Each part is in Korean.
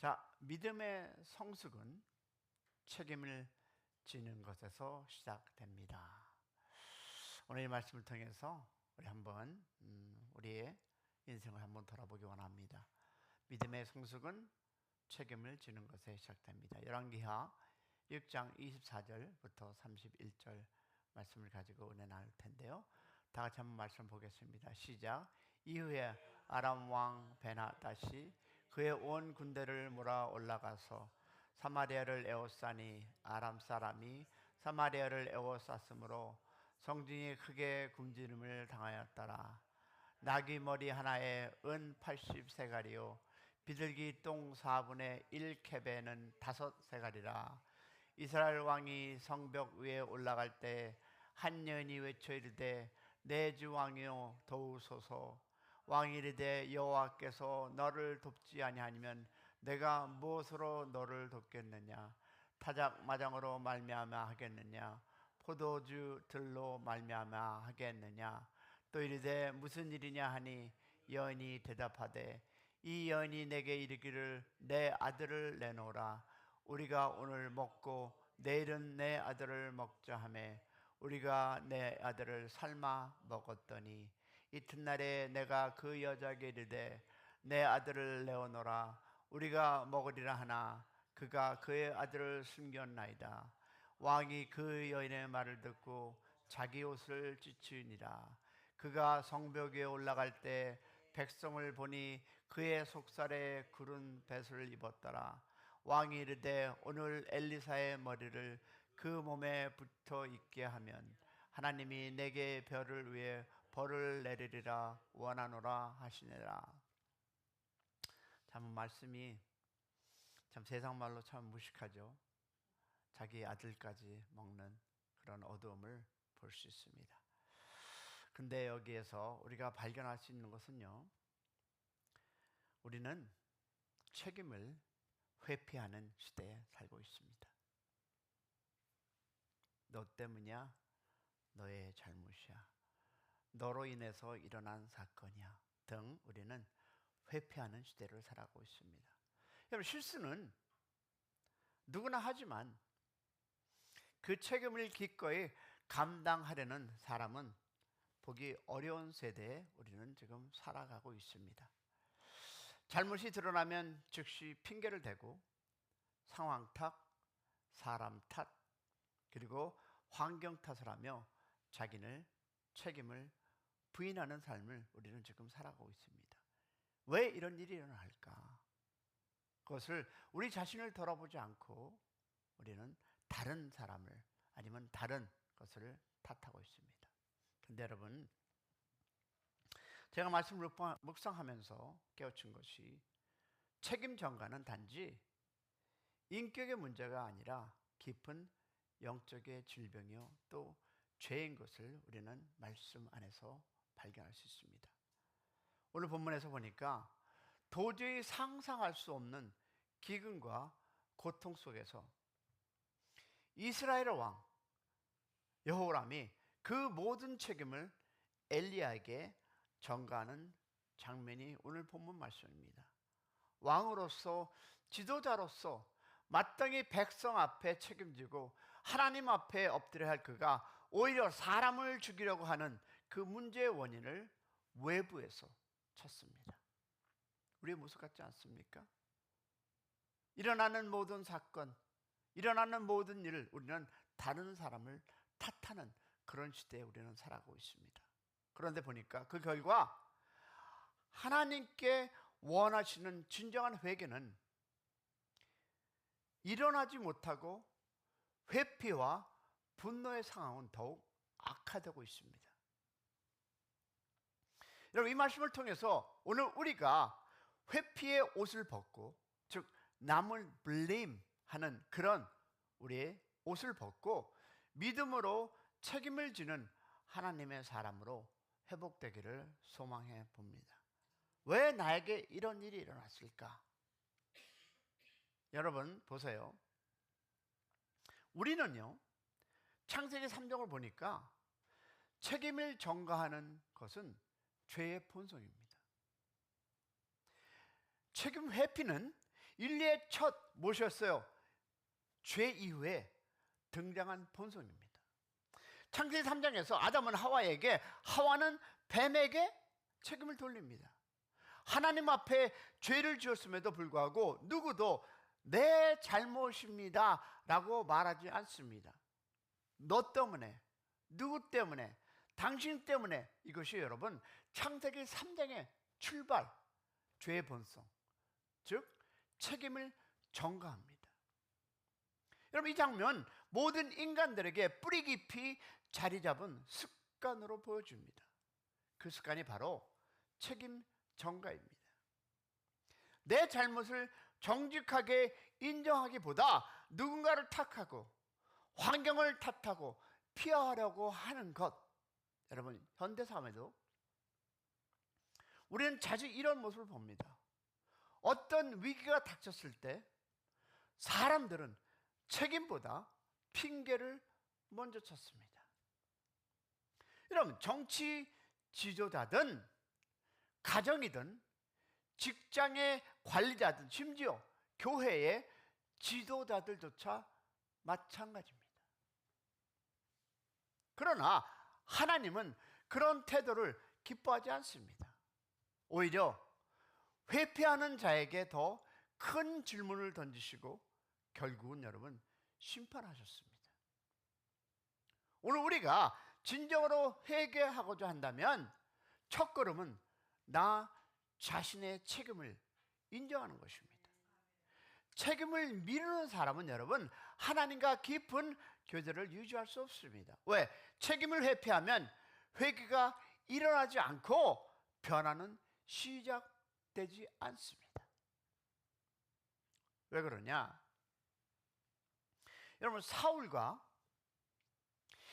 자, 믿음의 성숙은 책임을 지는 것에서 시작됩니다. 오늘 이 말씀을 통해서 우리 한번 우리의 인생을 한번 돌아보기 원합니다. 믿음의 성숙은 책임을 지는 것에 시작됩니다. 열왕기하 6장 24절부터 31절 말씀을 가지고 은혜 나눌 텐데요. 다 같이 한번 말씀 보겠습니다. 시작. 이후에 아람 왕 베나다시 그의 온 군대를 몰아 올라가서 사마리아를 에워싸니 아람 사람이 사마리아를 에워쌌으므로 성중이 크게 굶주림을 당하였더라. 나귀 머리 하나에 은 80세가리요 비둘기 똥 4분의 1캡에는 5세가리라. 이스라엘 왕이 성벽 위에 올라갈 때 한 여인이 외쳐 이르되 내 주 왕이여 도우소서. 왕이 이르되 여호와께서 너를 돕지 아니하면 내가 무엇으로 너를 돕겠느냐? 타작마장으로 말미암아 하겠느냐? 포도주 들로 말미암아 하겠느냐? 또 이르되 무슨 일이냐 하니 여인이 대답하되 이 여인이 내게 이르기를 내 아들을 내놓으라. 우리가 오늘 먹고 내일은 내 아들을 먹자 하며 우리가 내 아들을 삶아 먹었더니 이튿날에 내가 그 여자에게 이르되 내 아들을 내어놓으라. 우리가 먹으리라 하나 그가 그의 아들을 숨겼나이다. 왕이 그 여인의 말을 듣고 자기 옷을 찢으니라. 그가 성벽 위에 올라갈 때 백성을 보니 그의 속살에 구른 뱃을 입었더라. 왕이 이르되 오늘 엘리사의 머리를 그 몸에 붙어 있게 하면 하나님이 내게 별을 위해 벌을 내리리라 원하노라 하시니라. 참 말씀이 참 세상 말로 참 무식하죠. 자기 아들까지 먹는 그런 어두움을 볼 수 있습니다. 근데 여기에서 우리가 발견할 수 있는 것은요, 우리는 책임을 회피하는 시대에 살고 있습니다. 너 때문이야? 너의 잘못이야? 너로 인해서 일어난 사건이야? 등 우리는 회피하는 시대를 살아가고 있습니다. 여러분, 실수는 누구나 하지만 그 책임을 기꺼이 감당하려는 사람은 보기 어려운 세대에 우리는 지금 살아가고 있습니다. 잘못이 드러나면 즉시 핑계를 대고 상황 탓, 사람 탓, 그리고 환경 탓을 하며 자기는 책임을 부인하는 삶을 우리는 지금 살아가고 있습니다. 왜 이런 일이 일어날까? 그것을 우리 자신을 돌아보지 않고 우리는 다른 사람을 아니면 다른 것을 탓하고 있습니다. 그런데 여러분, 제가 말씀을 묵상하면서 깨우친 것이 책임 전가는 단지 인격의 문제가 아니라 깊은 영적의 질병이요 또 죄인 것을 우리는 말씀 안에서 발견할 수 있습니다. 오늘 본문에서 보니까 도저히 상상할 수 없는 기근과 고통 속에서 이스라엘 왕 여호람이 그 모든 책임을 엘리야에게 전가하는 장면이 오늘 본문 말씀입니다. 왕으로서 지도자로서 마땅히 백성 앞에 책임지고 하나님 앞에 엎드려야 할 그가 오히려 사람을 죽이려고 하는 그 문제의 원인을 외부에서 찾습니다. 우리의 모습 같지 않습니까? 일어나는 모든 사건, 일어나는 모든 일을 우리는 다른 사람을 탓하는 그런 시대에 우리는 살아가고 있습니다. 그런데 보니까 그 결과 하나님께 원하시는 진정한 회개는 일어나지 못하고 회피와 분노의 상황은 더욱 악화되고 있습니다. 여러분, 이 말씀을 통해서 오늘 우리가 회피의 옷을 벗고, 즉 남을 blame하는 그런 우리의 옷을 벗고 믿음으로 책임을 지는 하나님의 사람으로 회복되기를 소망해 봅니다. 왜 나에게 이런 일이 일어났을까? 여러분 보세요. 우리는요, 창세기 3장을 보니까 책임을 전가하는 것은 죄의 본성입니다. 책임 회피는 인류의 첫 무엇이었어요? 죄 이후에 등장한 본성입니다. 창세기 3장에서 아담은 하와에게, 하와는 뱀에게 책임을 돌립니다. 하나님 앞에 죄를 지었음에도 불구하고 누구도 내 잘못입니다 라고 말하지 않습니다. 너 때문에, 누구 때문에, 당신 때문에. 이것이 여러분 창세기 3장의 출발, 죄의 본성, 즉 책임을 전가합니다. 여러분, 이 장면 모든 인간들에게 뿌리 깊이 자리 잡은 습관으로 보여줍니다. 그 습관이 바로 책임 전가입니다. 내 잘못을 정직하게 인정하기보다 누군가를 탓하고 환경을 탓하고 피하려고 하는 것, 여러분 현대 삶에도 우리는 자주 이런 모습을 봅니다. 어떤 위기가 닥쳤을 때 사람들은 책임보다 핑계를 먼저 찾습니다. 여러분, 정치 지도자든 가정이든 직장의 관리자든 심지어 교회의 지도자들조차 마찬가지입니다. 그러나 하나님은 그런 태도를 기뻐하지 않습니다. 오히려 회피하는 자에게 더 큰 질문을 던지시고 결국은 여러분 심판하셨습니다. 오늘 우리가 진정으로 회개하고자 한다면 첫 걸음은 나 자신의 책임을 인정하는 것입니다. 책임을 미루는 사람은 여러분 하나님과 깊은 교제를 유지할 수 없습니다. 왜? 책임을 회피하면 회개가 일어나지 않고 변화는 시작되지 않습니다. 왜 그러냐? 여러분, 사울과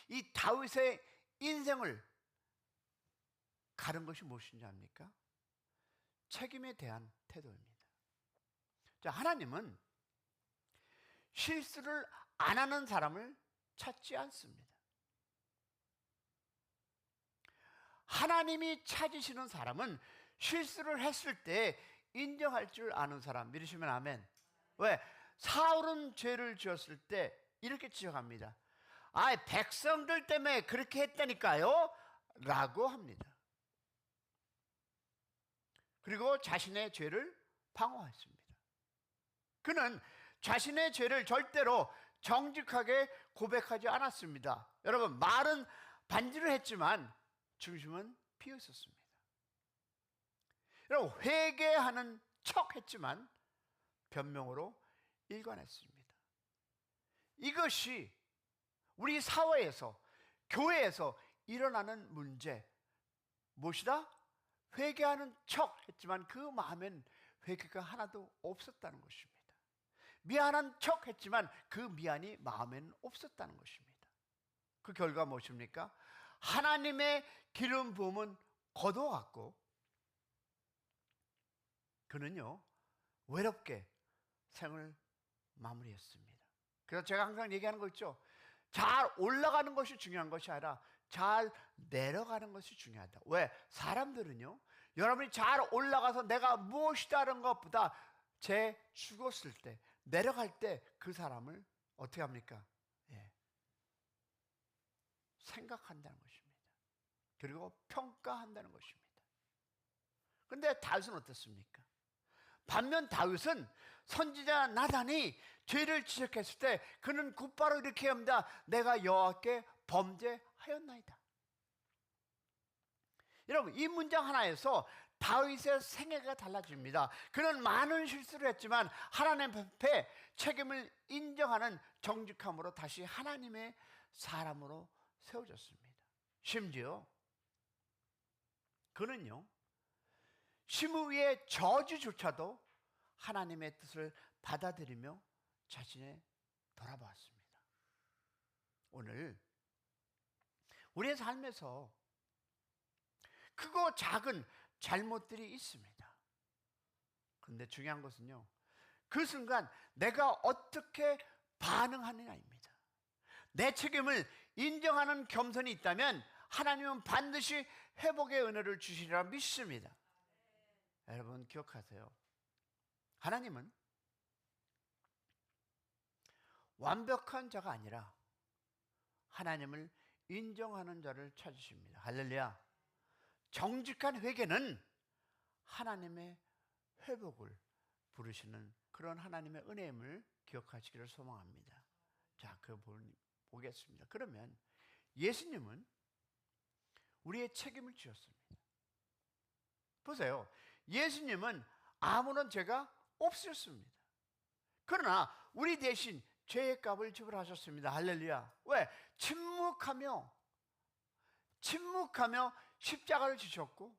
이 다윗의 인생을 가른 것이 무엇인지 압니까? 책임에 대한 태도입니다. 자, 하나님은 실수를 안 하는 사람을 찾지 않습니다. 하나님이 찾으시는 사람은 실수를 했을 때 인정할 줄 아는 사람. 믿으시면 아멘. 왜? 사울은 죄를 지었을 때 이렇게 지적합니다. 백성들 때문에 그렇게 했다니까요 라고 합니다. 그리고 자신의 죄를 방어했습니다. 그는 자신의 죄를 절대로 정직하게 고백하지 않았습니다. 여러분, 말은 반지를 했지만 중심은 비어 있었습니다. 여러분, 회개하는 척 했지만 변명으로 일관했습니다. 이것이 우리 사회에서, 교회에서 일어나는 문제, 무엇이다? 회개하는 척 했지만 그 마음엔 회개가 하나도 없었다는 것입니다. 미안한 척 했지만 그 미안이 마음에는 없었다는 것입니다. 그 결과 무엇입니까? 하나님의 기름 부음은 거둬갔고 그는요 외롭게 생을 마무리했습니다. 그래서 제가 항상 얘기하는 거 있죠. 잘 올라가는 것이 중요한 것이 아니라 잘 내려가는 것이 중요하다. 왜? 사람들은요 여러분이 잘 올라가서 내가 무엇이다라는 것보다 제 죽었을 때 내려갈 때 그 사람을 어떻게 합니까? 생각한다는 것입니다. 그리고 평가한다는 것입니다. 그런데 다윗은 어떻습니까? 반면 다윗은 선지자 나단이 죄를 지적했을 때 그는 곧바로 이렇게 합니다. 내가 여호와께 범죄하였나이다. 여러분, 이 문장 하나에서 다윗의 생애가 달라집니다. 그는 많은 실수를 했지만 하나님 앞에 책임을 인정하는 정직함으로 다시 하나님의 사람으로 세워졌습니다. 심지어 그는요 시므위의 저주조차도 하나님의 뜻을 받아들이며 자신을 돌아보았습니다. 오늘 우리의 삶에서 크고 작은 잘못들이 있습니다. 그런데 중요한 것은요 그 순간 내가 어떻게 반응하느냐입니다. 내 책임을 인정하는 겸손이 있다면 하나님은 반드시 회복의 은혜를 주시리라 믿습니다. 여러분 기억하세요. 하나님은 완벽한 자가 아니라 하나님을 인정하는 자를 찾으십니다. 할렐루야. 정직한 회개는 하나님의 회복을 부르시는 그런 하나님의 은혜임을 기억하시기를 소망합니다. 자, 보겠습니다. 그러면 예수님은 우리의 책임을 지었습니다. 보세요. 예수님은 아무런 죄가 없으셨습니다. 그러나 우리 대신 죄의 값을 지불하셨습니다. 할렐루야. 왜? 침묵하며 십자가를 지셨고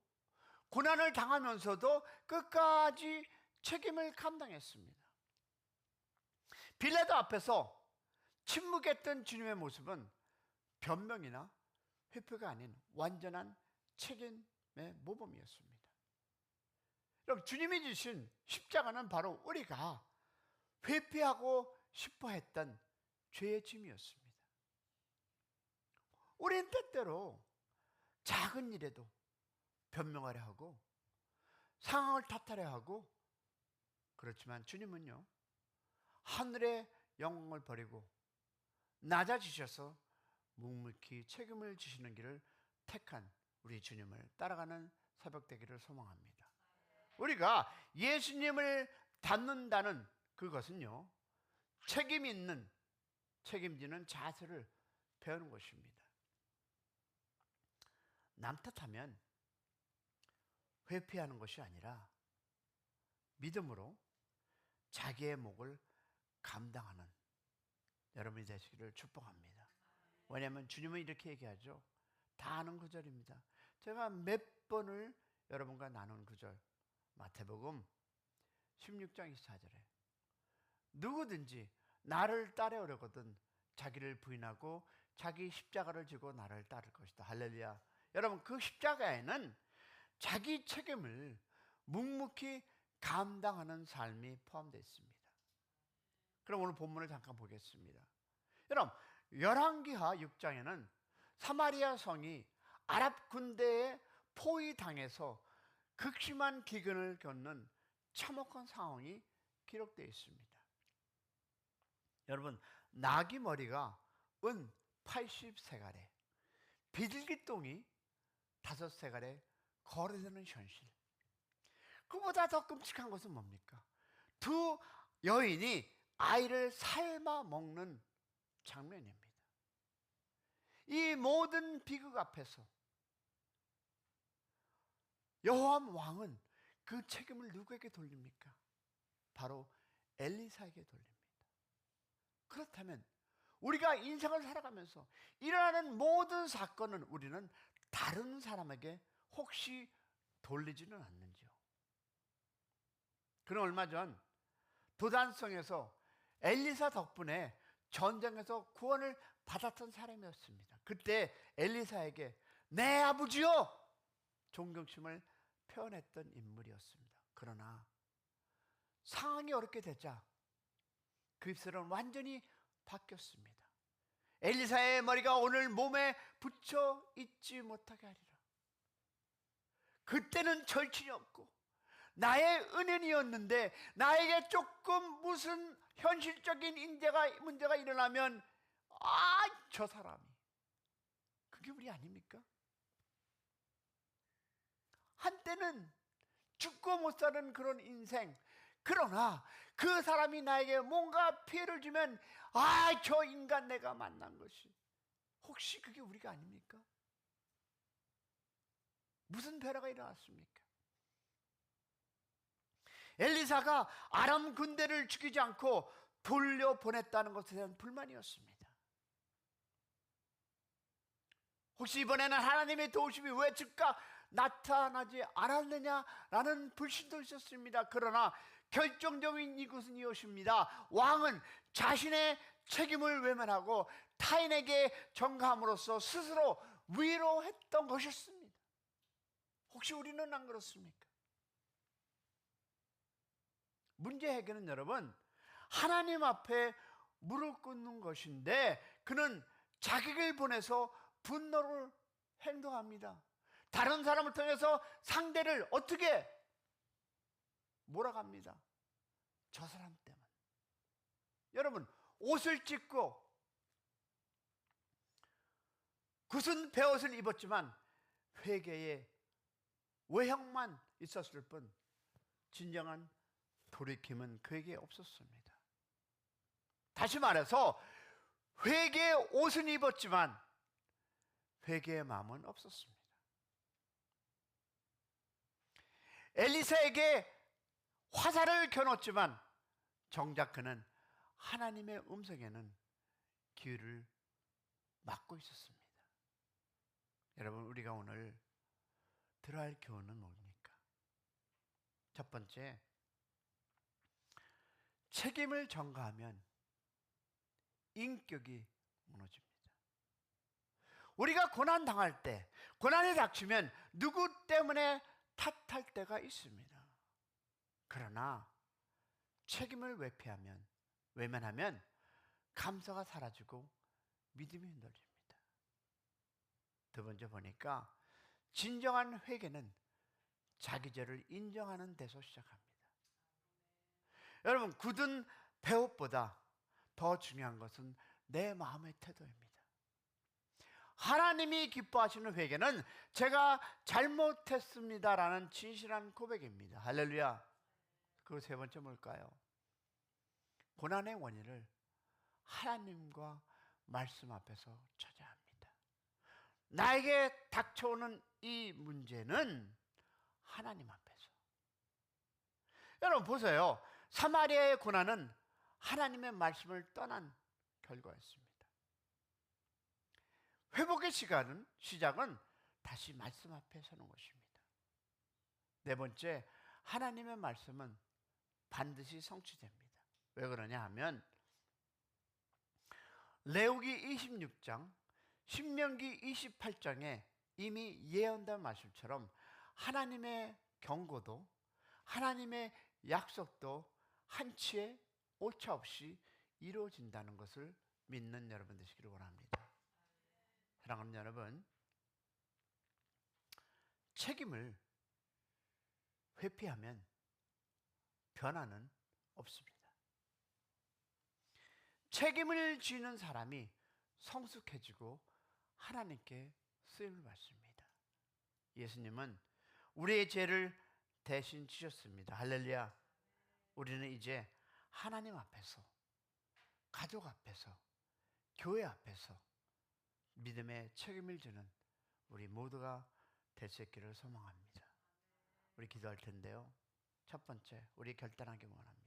고난을 당하면서도 끝까지 책임을 감당했습니다. 빌라도 앞에서 침묵했던 주님의 모습은 변명이나 회표가 아닌 완전한 책임의 모범이었습니다. 여러분, 주님이 주신 십자가는 바로 우리가 회피하고 싶어 했던 죄의 짐이었습니다. 우리는 때때로 작은 일에도 변명하려 하고 상황을 탓하려 하고, 그렇지만 주님은요, 하늘의 영광을 버리고 낮아지셔서 묵묵히 책임을 지시는 길을 택한 우리 주님을 따라가는 새벽 되기를 소망합니다. 우리가 예수님을 닮는다는 그것은요, 책임 있는, 책임지는 자세를 배우는 것입니다. 남 탓하면 회피하는 것이 아니라 믿음으로 자기의 몫을 감당하는 여러분이 되시기를 축복합니다. 왜냐하면 주님은 이렇게 얘기하죠. 다 아는 구절입니다. 제가 몇 번을 여러분과 나눈 구절, 마태복음 16장 24절에 누구든지 나를 따르려거든 자기를 부인하고 자기 십자가를 지고 나를 따를 것이다. 할렐루야. 여러분, 그 십자가에는 자기 책임을 묵묵히 감당하는 삶이 포함되어 있습니다. 그럼 오늘 본문을 잠깐 보겠습니다. 여러분, 열왕기하 6장에는 사마리아 성이 아랍 군대에 포위당해서 극심한 기근을 겪는 참혹한 상황이 기록되어 있습니다. 여러분, 나귀 머리가 은 80세가래, 비둘기똥이 5세가래 거래되는 현실. 그보다 더 끔찍한 것은 뭡니까? 두 여인이 아이를 삶아 먹는 장면입니다. 이 모든 비극 앞에서 여호암 왕은 그 책임을 누구에게 돌립니까? 바로 엘리사에게 돌립니다. 그렇다면 우리가 인생을 살아가면서 일어나는 모든 사건은 우리는 다른 사람에게 혹시 돌리지는 않는지요? 그는 얼마 전 도단성에서 엘리사 덕분에 전쟁에서 구원을 받았던 사람이었습니다. 그때 엘리사에게 내 아버지요! 존경심을 표현했던 인물이었습니다. 그러나 상황이 어렵게 되자 그 입술은 완전히 바뀌었습니다. 엘리사의 머리가 오늘 몸에 붙여 있지 못하게 하리라. 그때는 절친이 없고 나의 은연이었는데 나에게 조금 무슨 현실적인 문제가 일어나면 저 사람이, 그게 우리 아닙니까? 한때는 죽고 못 사는 그런 인생, 그러나 그 사람이 나에게 뭔가 피해를 주면 저 인간 내가 만난 것이, 혹시 그게 우리가 아닙니까? 무슨 변화가 일어났습니까? 엘리사가 아람 군대를 죽이지 않고 돌려보냈다는 것에 대한 불만이었습니다. 혹시 이번에는 하나님의 도우심이 왜 즉각 나타나지 않았느냐라는 불신도 있었습니다. 그러나 결정적인 이것은 이것입니다. 왕은 자신의 책임을 외면하고 타인에게 전가함으로써 스스로 위로했던 것이었습니다. 혹시 우리는 안 그렇습니까? 문제 해결은 여러분, 하나님 앞에 무릎 꿇는 것인데 그는 자객을 보내서 분노를 행동합니다. 다른 사람을 통해서 상대를 어떻게 몰아갑니다. 저 사람 때문에. 여러분, 옷을 찢고 굳은 베옷을 입었지만 회개의 외형만 있었을 뿐 진정한 돌이킴은 그에게 없었습니다. 다시 말해서 회개의 옷은 입었지만 회개의 마음은 없었습니다. 엘리사에게 화살을 겨눴지만 정작 그는 하나님의 음성에는 귀를 막고 있었습니다. 여러분, 우리가 오늘 들어야 할 교훈은 뭡니까? 첫 번째, 책임을 전가하면 인격이 무너집니다. 우리가 고난 당할 때, 고난이 닥치면 누구 때문에 탓할 때가 있습니다. 그러나 책임을 외면하면 감사가 사라지고 믿음이 흔들립니다. 두 번째 보니까 진정한 회개는 자기 죄를 인정하는 데서 시작합니다. 여러분, 굳은 배옷보다 더 중요한 것은 내 마음의 태도입니다. 하나님이 기뻐하시는 회개는 제가 잘못했습니다라는 진실한 고백입니다. 할렐루야. 그 세 번째 뭘까요? 고난의 원인을 하나님과 말씀 앞에서 찾아야 합니다. 나에게 닥쳐오는 이 문제는 하나님 앞에서. 여러분 보세요. 사마리아의 고난은 하나님의 말씀을 떠난 결과였습니다. 회복의 시작은 다시 말씀 앞에 서는 것입니다. 네 번째, 하나님의 말씀은 반드시 성취됩니다. 왜 그러냐 하면 레위기 26장, 신명기 28장에 이미 예언된 말씀처럼 하나님의 경고도 하나님의 약속도 한치의 오차 없이 이루어진다는 것을 믿는 여러분 되시기를 원합니다. 사랑하는 여러분, 책임을 회피하면 변화는 없습니다. 책임을 지는 사람이 성숙해지고 하나님께 쓰임을 받습니다. 예수님은 우리의 죄를 대신 지셨습니다. 할렐루야. 우리는 이제 하나님 앞에서, 가족 앞에서, 교회 앞에서 믿음의 책임을 지는 우리 모두가 될 수 있기를 소망합니다. 우리 기도할 텐데요. 첫 번째, 우리 결단하기 원합니다.